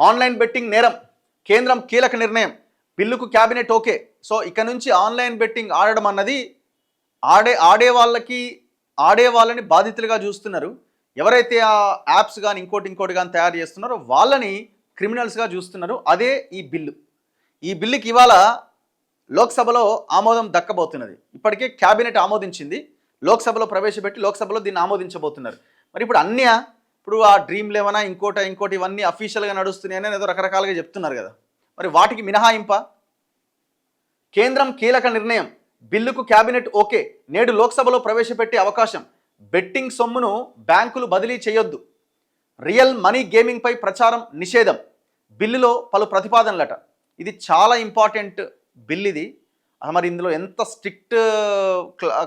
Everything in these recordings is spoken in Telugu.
ఆన్లైన్ బెట్టింగ్ నేరం, కేంద్రం కీలక నిర్ణయం, బిల్లుకు క్యాబినెట్ ఓకే. సో ఇక నుంచి ఆన్లైన్ బెట్టింగ్ ఆడడం అన్నది ఆడే వాళ్ళని బాధితులుగా చూస్తున్నారు. ఎవరైతే ఆ యాప్స్ కానీ ఇంకోటి కానీ తయారు చేస్తున్నారో వాళ్ళని క్రిమినల్స్గా చూస్తున్నారు. అదే ఈ బిల్లు. ఈ బిల్లుకి ఇవాళ లోక్సభలో ఆమోదం దక్కబోతున్నది. ఇప్పటికే క్యాబినెట్ ఆమోదించింది, లోక్సభలో ప్రవేశపెట్టి లోక్సభలో దీన్ని ఆమోదించబోతున్నారు. మరి ఇప్పుడు ఆ డ్రీమ్11 ఇంకోటి ఇవన్నీ అఫీషియల్గా నడుస్తున్నాయని ఏదో రకరకాలుగా చెప్తున్నారు కదా. మరి వాటికి మినహాయింప? కేంద్రం కీలక నిర్ణయం, బిల్లుకు క్యాబినెట్ ఓకే, నేడు లోక్సభలో ప్రవేశపెట్టే అవకాశం, బెట్టింగ్ సొమ్మును బ్యాంకులు బదిలీ చేయొద్దు, రియల్ మనీ గేమింగ్ పై ప్రచారం నిషేధం, బిల్లులో పలు ప్రతిపాదనలట. ఇది చాలా ఇంపార్టెంట్ బిల్ ఇది. మరి ఇందులో ఎంత స్ట్రిక్ట్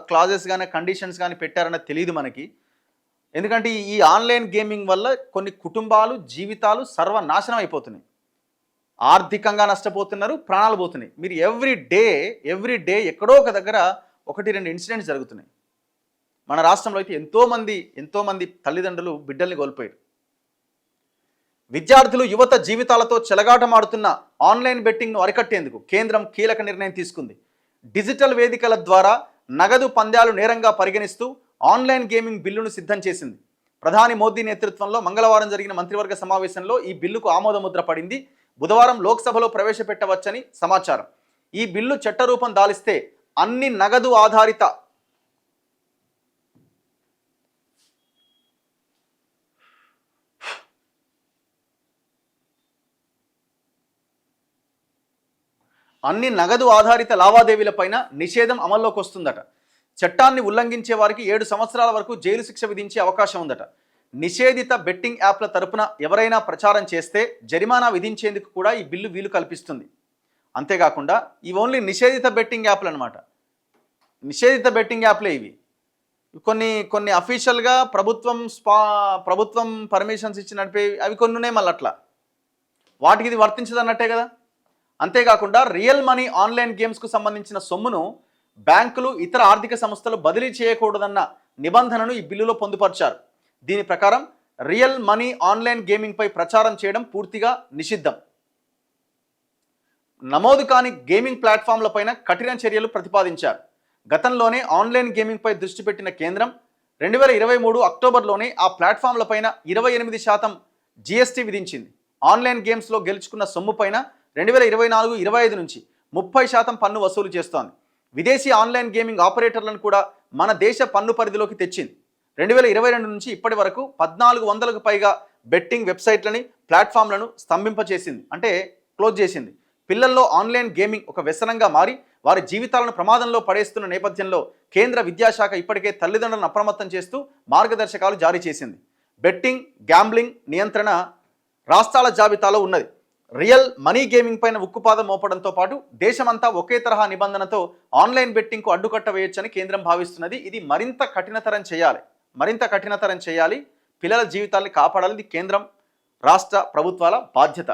క్లాజెస్ కానీ కండిషన్స్ కానీ పెట్టారన్నది తెలియదు మనకి. ఎందుకంటే ఈ ఆన్లైన్ గేమింగ్ వల్ల కొన్ని కుటుంబాలు జీవితాలు సర్వనాశనం అయిపోతున్నాయి, ఆర్థికంగా నష్టపోతున్నారు, ప్రాణాలు పోతున్నాయి. మీరు ఎవ్రీ డే ఎక్కడో ఒక దగ్గర 1-2 ఇన్సిడెంట్స్ జరుగుతున్నాయి. మన రాష్ట్రంలో అయితే ఎంతోమంది తల్లిదండ్రులు బిడ్డల్ని కోల్పోయారు. విద్యార్థులు యువత జీవితాలతో చెలగాటమాడుతున్న ఆన్లైన్ బెట్టింగ్ను అరికట్టేందుకు కేంద్రం కీలక నిర్ణయం తీసుకుంది. డిజిటల్ వేదికల ద్వారా నగదు పందాలు నేరంగా పరిగణిస్తూ ఆన్లైన్ గేమింగ్ బిల్లును సిద్ధం చేసింది. ప్రధాని మోదీ నేతృత్వంలో మంగళవారం జరిగిన మంత్రివర్గ సమావేశంలో ఈ బిల్లుకు ఆమోదముద్ర పడింది. బుధవారం లోక్సభలో ప్రవేశపెట్టవచ్చని సమాచారం. ఈ బిల్లు చట్టరూపం దాలిస్తే అన్ని నగదు ఆధారిత లావాదేవీలపైన నిషేధం అమల్లోకి వస్తుందట. చట్టాన్ని ఉల్లంఘించే వారికి 7 సంవత్సరాల వరకు జైలు శిక్ష విధించే అవకాశం ఉందట. నిషేధిత బెట్టింగ్ యాప్ల తరపున ఎవరైనా ప్రచారం చేస్తే జరిమానా విధించేందుకు కూడా ఈ బిల్లు వీలు కల్పిస్తుంది. అంతేకాకుండా ఇవి ఓన్లీ నిషేధిత బెట్టింగ్ యాప్లు అనమాట. నిషేధిత బెట్టింగ్ యాప్లే ఇవి. కొన్ని అఫీషియల్గా ప్రభుత్వం పర్మిషన్స్ ఇచ్చి నడిపే అవి కొన్ని ఉన్నాయి. మళ్ళీ అట్లా వాటికి ఇది వర్తించదు అన్నట్టే కదా. అంతేకాకుండా రియల్ మనీ ఆన్లైన్ గేమ్స్కు సంబంధించిన సొమ్మును బ్యాంకులు ఇతర ఆర్థిక సంస్థలు బదిలీ చేయకూడదన్న నిబంధనను ఈ బిల్లులో పొందుపరిచారు. దీని ప్రకారం రియల్ మనీ ఆన్లైన్ గేమింగ్ పై ప్రచారం చేయడం పూర్తిగా నిషిద్ధం. నమోదు కాని గేమింగ్ ప్లాట్ఫామ్లపైన కఠిన చర్యలు ప్రతిపాదించారు. గతంలోనే ఆన్లైన్ గేమింగ్ పై దృష్టి పెట్టిన కేంద్రం 2023 అక్టోబర్లోనే ఆ ప్లాట్ఫామ్లపైన 28% జీఎస్టీ విధించింది. ఆన్లైన్ గేమ్స్లో గెలుచుకున్న సొమ్ము పైన 2024-25 నుంచి 30% పన్ను వసూలు చేస్తోంది. విదేశీ ఆన్లైన్ గేమింగ్ ఆపరేటర్లను కూడా మన దేశ పన్ను పరిధిలోకి తెచ్చింది. 2022 నుంచి ఇప్పటి వరకు 1400కు పైగా బెట్టింగ్ వెబ్సైట్లని ప్లాట్ఫామ్లను స్తంభింపచేసింది, అంటే క్లోజ్ చేసింది. పిల్లల్లో ఆన్లైన్ గేమింగ్ ఒక వ్యసనంగా మారి వారి జీవితాలను ప్రమాదంలో పడేస్తున్న నేపథ్యంలో కేంద్ర విద్యాశాఖ ఇప్పటికే తల్లిదండ్రులను అప్రమత్తం చేస్తూ మార్గదర్శకాలు జారీ చేసింది. బెట్టింగ్ గ్యాంబ్లింగ్ నియంత్రణ రాష్ట్రాల జాబితాలో ఉన్నది. రియల్ మనీ గేమింగ్ పైన ఉక్కుపాదం మోపడంతో పాటు దేశమంతా ఒకే తరహా నిబంధనతో ఆన్లైన్ బెట్టింగ్కు అడ్డుకట్ట వేయొచ్చని కేంద్రం భావిస్తున్నది. ఇది మరింత కఠినతరం చేయాలి. పిల్లల జీవితాల్ని కాపాడాలి. ఇది కేంద్రం రాష్ట్ర ప్రభుత్వాల బాధ్యత.